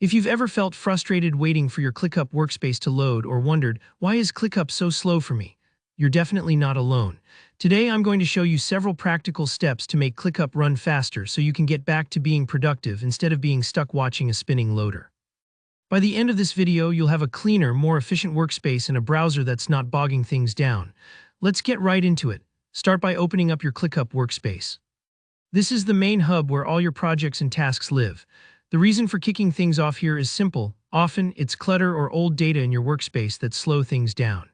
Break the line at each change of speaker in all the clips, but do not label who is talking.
If you've ever felt frustrated waiting for your ClickUp workspace to load or wondered, why is ClickUp so slow for me? You're definitely not alone. Today I'm going to show you several practical steps to make ClickUp run faster so you can get back to being productive instead of being stuck watching a spinning loader. By the end of this video, you'll have a cleaner, more efficient workspace and a browser that's not bogging things down. Let's get right into it. Start by opening up your ClickUp workspace. This is the main hub where all your projects and tasks live. The reason for kicking things off here is simple. Often, it's clutter or old data in your workspace that slow things down.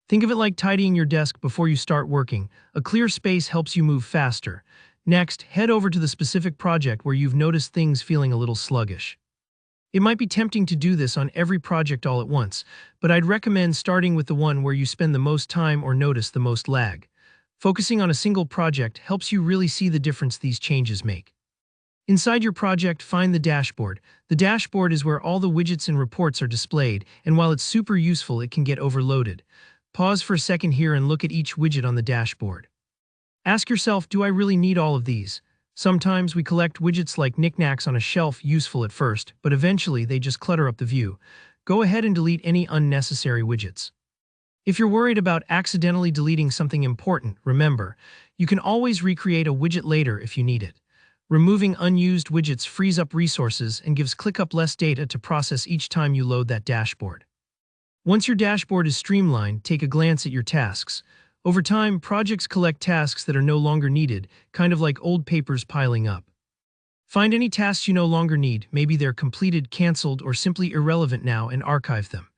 Think of it like tidying your desk before you start working. A clear space helps you move faster. Next, head over to the specific project where you've noticed things feeling a little sluggish. It might be tempting to do this on every project all at once, but I'd recommend starting with the one where you spend the most time or notice the most lag. Focusing on a single project helps you really see the difference these changes make. Inside your project, find the dashboard. The dashboard is where all the widgets and reports are displayed, and while it's super useful, it can get overloaded. Pause for a second here and look at each widget on the dashboard. Ask yourself, do I really need all of these? Sometimes we collect widgets like knickknacks on a shelf, useful at first, but eventually they just clutter up the view. Go ahead and delete any unnecessary widgets. If you're worried about accidentally deleting something important, remember, you can always recreate a widget later if you need it. Removing unused widgets frees up resources and gives ClickUp less data to process each time you load that dashboard. Once your dashboard is streamlined, take a glance at your tasks. Over time, projects collect tasks that are no longer needed, kind of like old papers piling up. Find any tasks you no longer need, maybe they're completed, canceled, or simply irrelevant now, and archive them.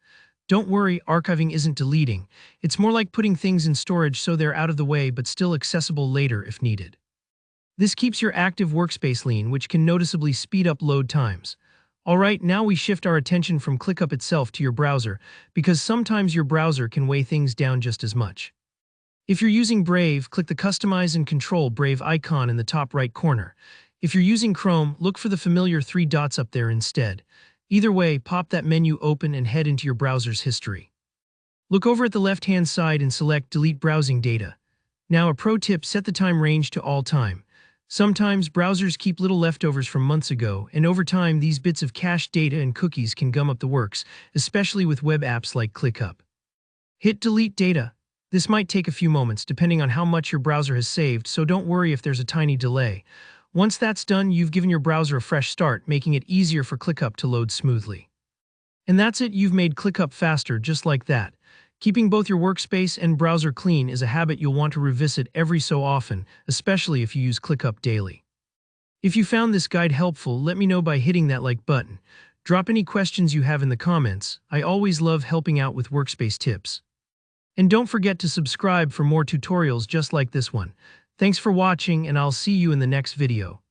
Don't worry, archiving isn't deleting. It's more like putting things in storage so they're out of the way but still accessible later if needed. This keeps your active workspace lean, which can noticeably speed up load times. Alright, now we shift our attention from ClickUp itself to your browser, because sometimes your browser can weigh things down just as much. If you're using Brave, click the Customize and Control Brave icon in the top right corner. If you're using Chrome, look for the familiar 3 dots up there instead. Either way, pop that menu open and head into your browser's history. Look over at the left-hand side and select Delete Browsing Data. Now a pro tip, set the time range to all time. Sometimes browsers keep little leftovers from months ago, and over time these bits of cached data and cookies can gum up the works, especially with web apps like ClickUp. Hit Delete Data. This might take a few moments depending on how much your browser has saved, so don't worry if there's a tiny delay. Once that's done, you've given your browser a fresh start, making it easier for ClickUp to load smoothly. And that's it, you've made ClickUp faster just like that. Keeping both your workspace and browser clean is a habit you'll want to revisit every so often, especially if you use ClickUp daily. If you found this guide helpful, let me know by hitting that like button. Drop any questions you have in the comments. I always love helping out with workspace tips. And don't forget to subscribe for more tutorials just like this one. Thanks for watching, and I'll see you in the next video.